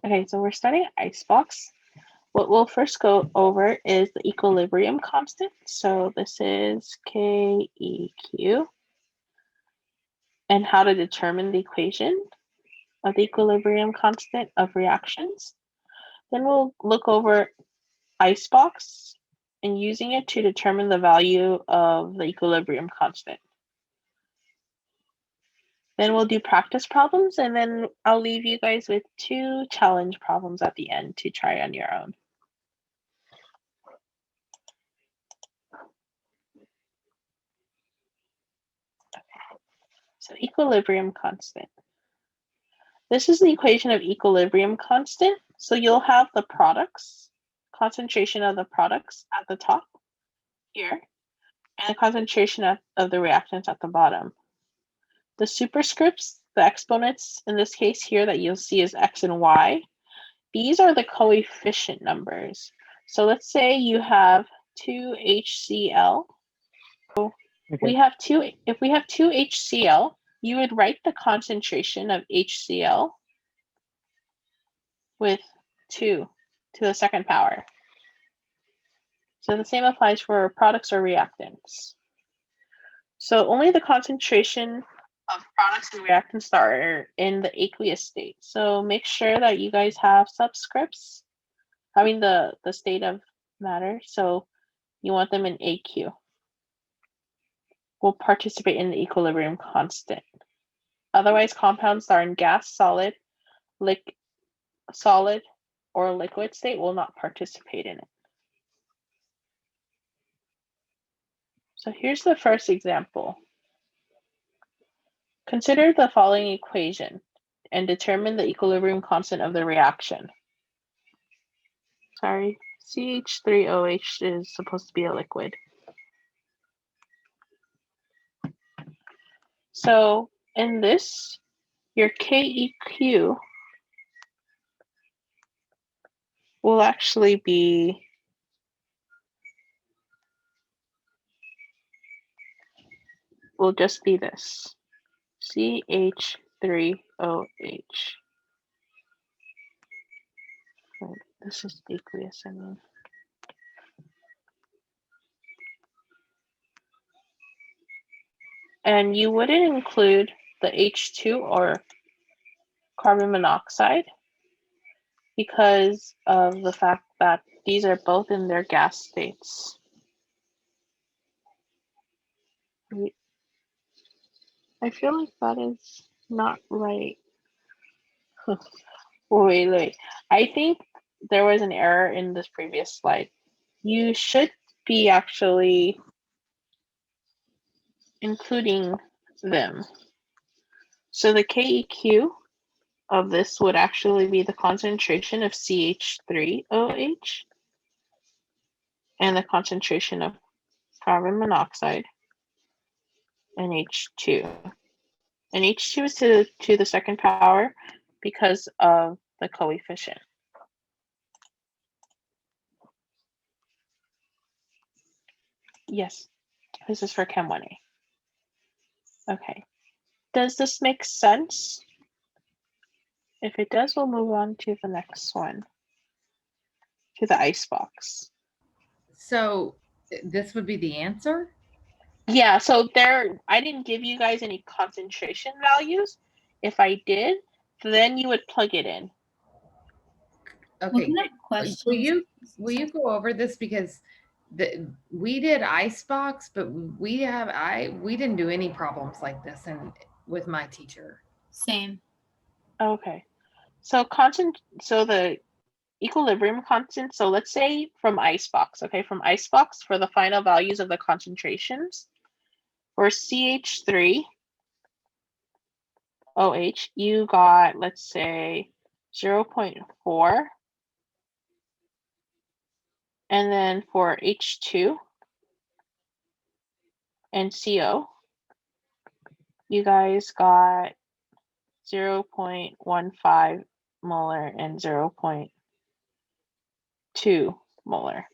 Okay, so we're starting icebox. What we'll first go over is the equilibrium constant. So this is KEQ, and how to determine the equation of the equilibrium constant of reactions. Then we'll look over icebox and using it to determine the value of the equilibrium constant. Then we'll do practice problems, and then I'll leave you guys with 2 challenge problems at the end to try on your own. So equilibrium constant. This is the equation of equilibrium constant. So you'll have the products, concentration of the products at the top here, and the concentration of the reactants at the bottom. The superscripts, the exponents in this case here that you'll see is x and y, these are the coefficient numbers. So let's say you have 2HCl. So we have if we have 2HCl, you would write the concentration of HCl with 2 to the second power. So the same applies for products or reactants. So only the concentration of products and reactants that are in the aqueous state. So make sure that you guys have subscripts, the state of matter. So you want them in AQ. Will participate in the equilibrium constant. Otherwise, compounds that are in gas, solid, or liquid state will not participate in it. So here's the first example. Consider the following equation and determine the equilibrium constant of the reaction. Sorry, CH3OH is supposed to be a liquid. So in this, your KEQ will actually be will just be this, CH3OH. This is aqueous, I mean. And you wouldn't include the H2 or carbon monoxide because of the fact that these are both in their gas states. I feel like that is not right. Wait. I think there was an error in this previous slide. You should be actually including them. So the KEQ of this would actually be the concentration of CH3OH and the concentration of carbon monoxide and H2. And H2 is to the second power because of the coefficient. Yes, this is for Chem 1A. Okay. Does this make sense? If it does, we'll move on to the next one, to the icebox. So this would be the answer? Yeah, so I didn't give you guys any concentration values. If I did, then you would plug it in. Okay. Will you go over this because we did icebox, but we didn't do any problems like this with my teacher. Same. Okay. So the equilibrium constant. So let's say from icebox, okay, from icebox for the final values of the concentrations for CH3OH, you got, let's say 0.4. And then for H2 and CO, you guys got 0.15 molar and 0.2 molar.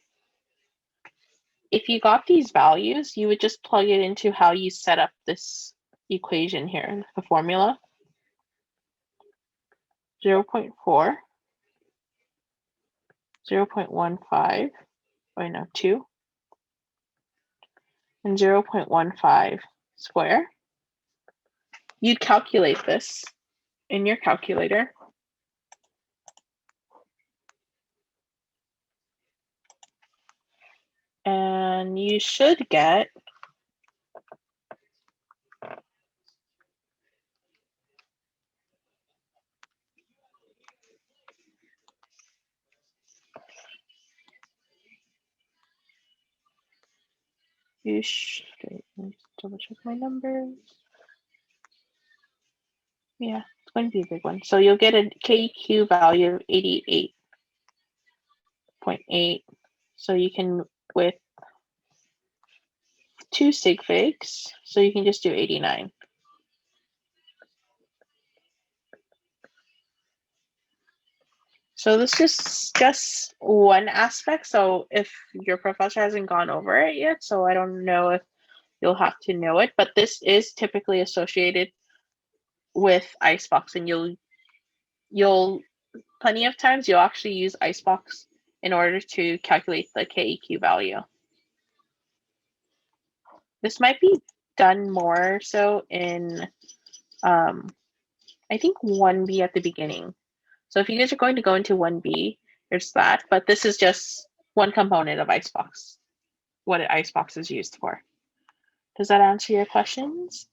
If you got these values, you would just plug it into how you set up this equation here, the formula. 0.4 0.15, wait, no, 2, and 0.15 square. You'd calculate this in your calculator. And you should get let me double check my numbers. Yeah, it's going to be a big one. So you'll get a KEQ value of 88.8. So you can, with 2 sig figs, so you can just do 89. So this is just one aspect. So if your professor hasn't gone over it yet, so I don't know if you'll have to know it, but this is typically associated with Icebox, and you'll plenty of times you'll actually use Icebox in order to calculate the KEQ value. This might be done more so in, I think 1B at the beginning. So if you guys are going to go into 1B, there's that, but this is just one component of Icebox, what Icebox is used for. Does that answer your questions?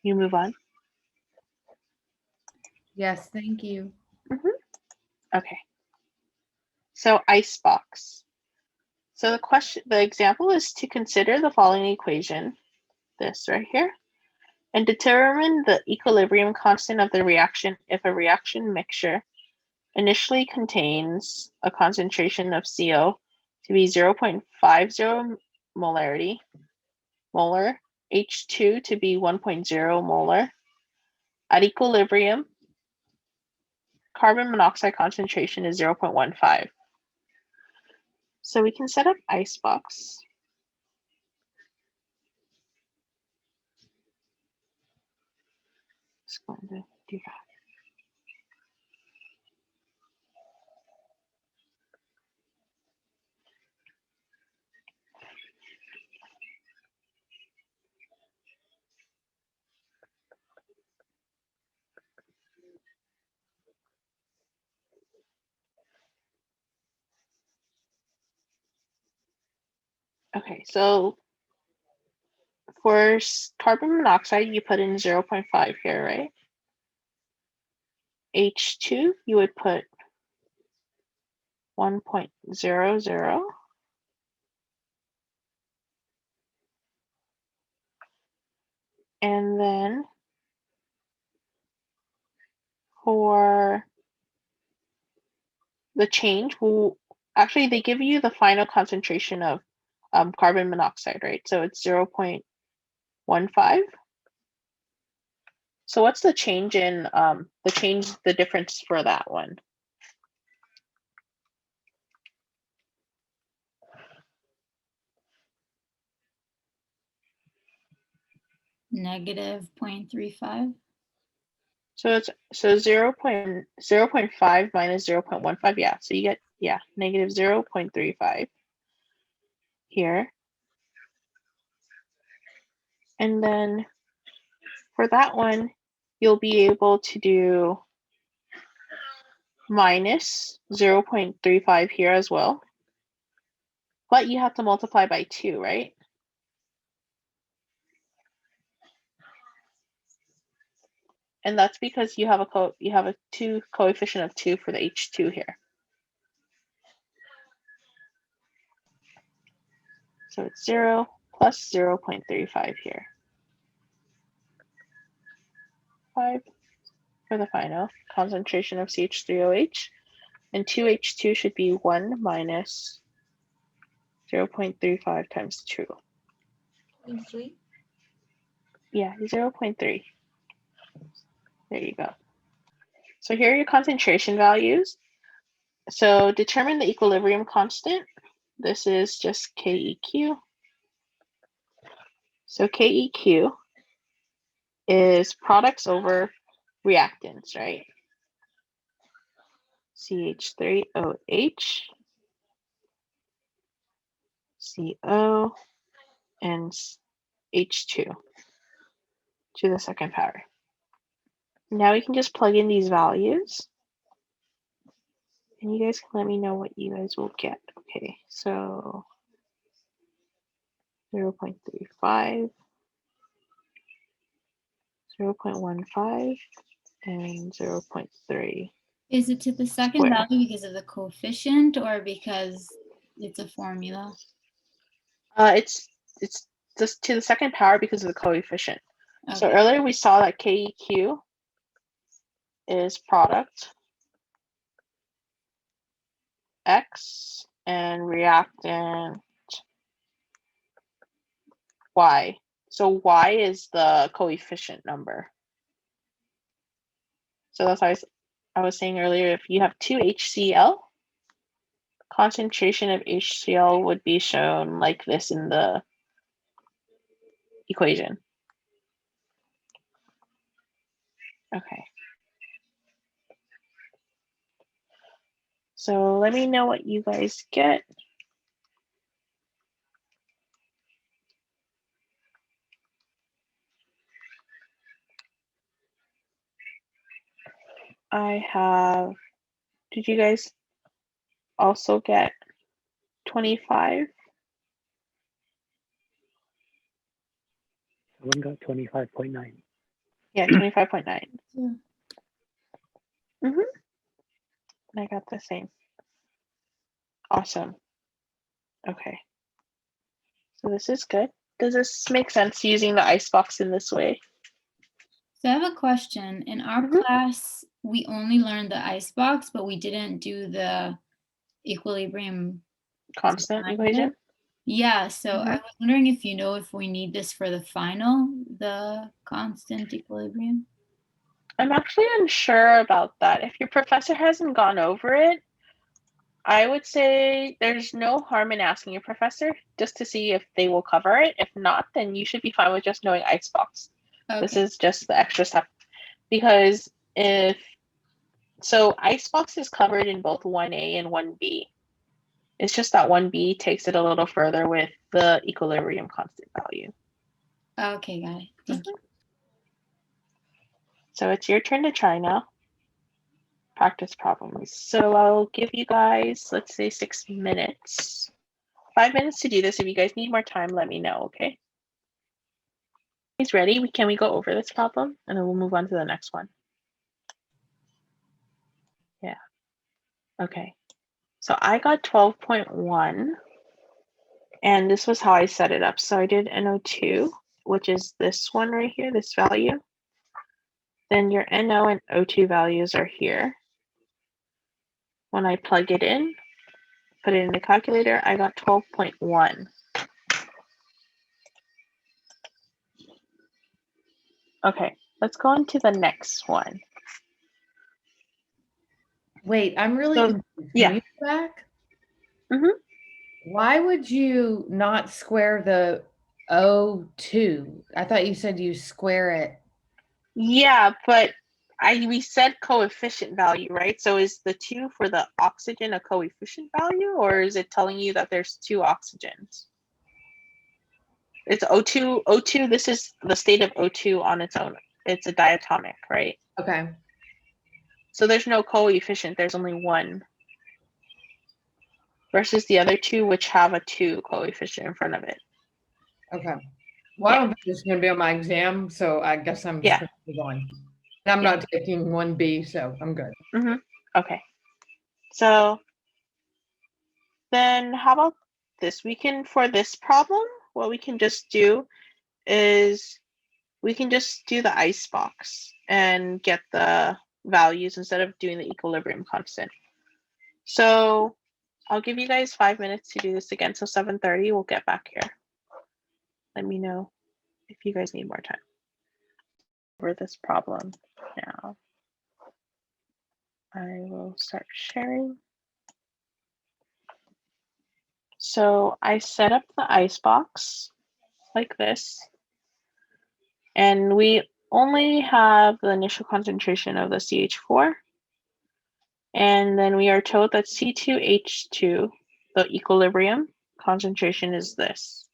You move on. Yes, thank you. Okay. So Icebox. So the example is to consider the following equation, this right here, and determine the equilibrium constant of the reaction if a reaction mixture initially contains a concentration of CO to be 0.50 molar, H2 to be 1.0 molar. At equilibrium, carbon monoxide concentration is 0.15. So we can set up Icebox. Just going to do that. Okay, so for carbon monoxide, you put in 0.5 here, right? H2, you would put 1.00. And then for the change, actually they give you the final concentration of carbon monoxide, right? So it's 0.15. So what's the change in the difference for that one? Negative 0.35. So it's 0.5 minus 0.15. Yeah, so you get, yeah, negative 0.35 here. And then for that one, you'll be able to do minus 0.35 here as well. But you have to multiply by 2, right? And that's because you have a coefficient of 2 for the H2 here. So it's 0 plus 0.35 here. 5 for the final concentration of CH3OH. And 2H2 should be 1 minus 0.35 times 2. 0.3? Yeah, 0.3. There you go. So here are your concentration values. So determine the equilibrium constant. This is just KEQ. So KEQ is products over reactants, right? CH3OH, CO, and H2 to the second power. Now we can just plug in these values. And you guys can let me know what you guys will get. Okay, so 0.35, 0.15, and 0.3. Is it to the second value because of the coefficient or because it's a formula? It's just to the second power because of the coefficient. Okay. So earlier we saw that KEQ is product X and reactant Y. So Y is the coefficient number. So that's why I was saying earlier, if you have two HCl, concentration of HCl would be shown like this in the equation. Okay. So let me know what you guys get. I have, did you guys also get 25? Someone got 25.9. Yeah, 25.9. Yeah. I got the same. Awesome. Okay. So this is good. Does this make sense using the icebox in this way? So I have a question. In our class, we only learned the icebox, but we didn't do the equilibrium constant equation? Yeah, so I was wondering if you know if we need this for the final, the constant equilibrium. I'm actually unsure about that. If your professor hasn't gone over it, I would say there's no harm in asking your professor just to see if they will cover it. If not, then you should be fine with just knowing icebox. Okay. This is just the extra step. Because icebox is covered in both 1A and 1B. It's just that 1B takes it a little further with the equilibrium constant value. Okay, got it. Thank you. So it's your turn to try now. Practice problems. So I'll give you guys, let's say 6 minutes. 5 minutes to do this. If you guys need more time, let me know, okay? Guys ready? Can we go over this problem? And then we'll move on to the next one. Yeah. Okay. So I got 12.1. And this was how I set it up. So I did NO2, which is this one right here, this value. Then your NO and O2 values are here. When I plug it in, put it in the calculator, I got 12.1. Okay, let's go on to the next one. Wait, I'm really confused. Can you go back? Why would you not square the O2? I thought you said you square it. Yeah, but we said coefficient value, right? So is the 2 for the oxygen a coefficient value, or is it telling you that there's 2 oxygens? It's O2. O2, this is the state of O2 on its own. It's a diatomic, right? Okay. So there's no coefficient, there's only 1. Versus the other 2, which have a 2 coefficient in front of it. Okay. Well, I don't think this is going to be on my exam, so I guess I'm just going to keep going. I'm not taking 1B, so I'm good. Okay. So then how about this? For this problem, what we can just do is we can just do the icebox and get the values instead of doing the equilibrium constant. So I'll give you guys 5 minutes to do this again. So 7:30, we'll get back here. Let me know if you guys need more time for this problem now. I will start sharing. So I set up the icebox like this. And we only have the initial concentration of the CH4. And then we are told that C2H2, the equilibrium concentration is this.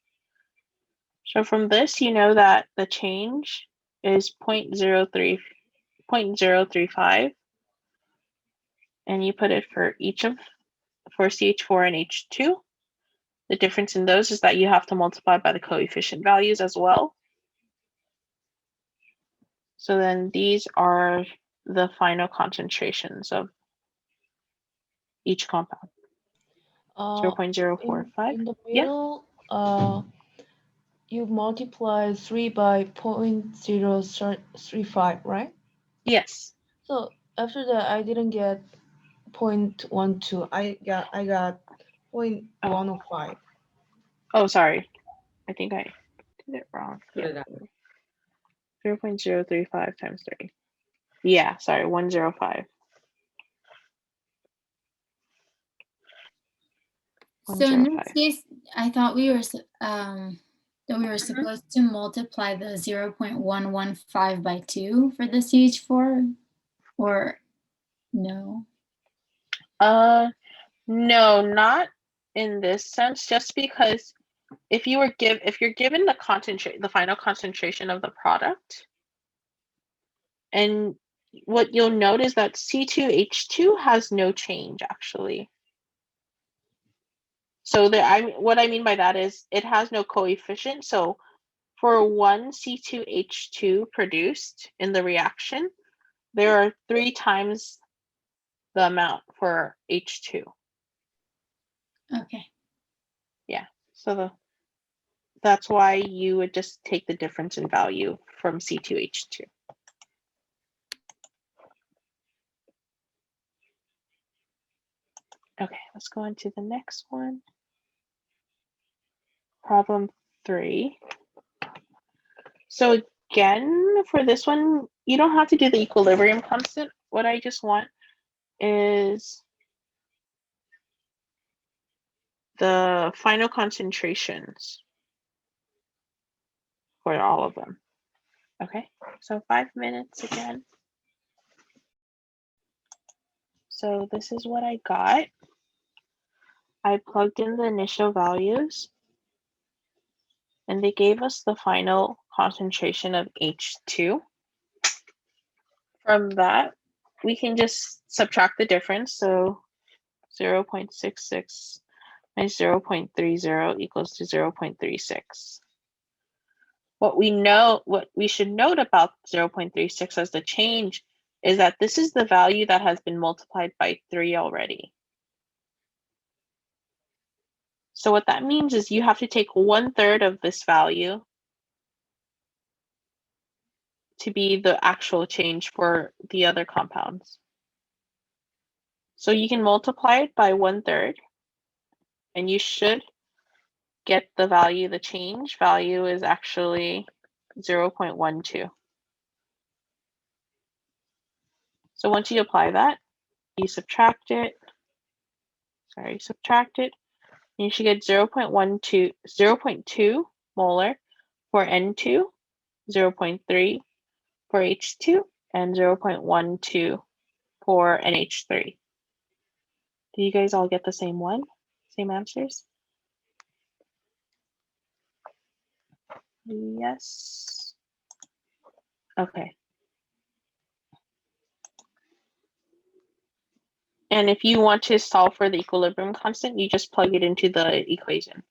So from this, you know that the change is 0.035, and you put it for CH4 and H2. The difference in those is that you have to multiply by the coefficient values as well. So then these are the final concentrations of each compound. 0.045. In the middle, you multiply 3 by 0.035, right? Yes. So after that, I didn't get 0.12. I got 0.105. Oh, sorry. I think I did it wrong. Put Yeah. it up. 0.035 times 3. Yeah, sorry, 105. So in this 105. case, I thought we were supposed to multiply the 0.115 by 2 for the CH4, or no? No, not in this sense. Just because if you're given the final concentration of the product, and what you'll note is that C2H2 has no change actually. So what I mean by that is it has no coefficient. So for one C2H2 produced in the reaction, there are 3 times the amount for H2. Okay. Yeah. So that's why you would just take the difference in value from C2H2. Okay, let's go into the next one. Problem 3. So again, for this one, you don't have to do the equilibrium constant. What I just want is the final concentrations for all of them. Okay, so 5 minutes again. So this is what I got. I plugged in the initial values, and they gave us the final concentration of H2. From that, we can just subtract the difference. So 0.66 minus 0.30 equals to 0.36. What we should note about 0.36 as the change is that this is the value that has been multiplied by 3 already. So what that means is you have to take 1/3 of this value to be the actual change for the other compounds. So you can multiply it by 1/3, and you should get the value. The change value is actually 0.12. So once you apply that, you subtract it, and you should get 0.2 molar for N2, 0.3 for H2, and 0.12 for NH3. Do you guys all get the same one? Same answers? Yes. Okay. And if you want to solve for the equilibrium constant, you just plug it into the equation.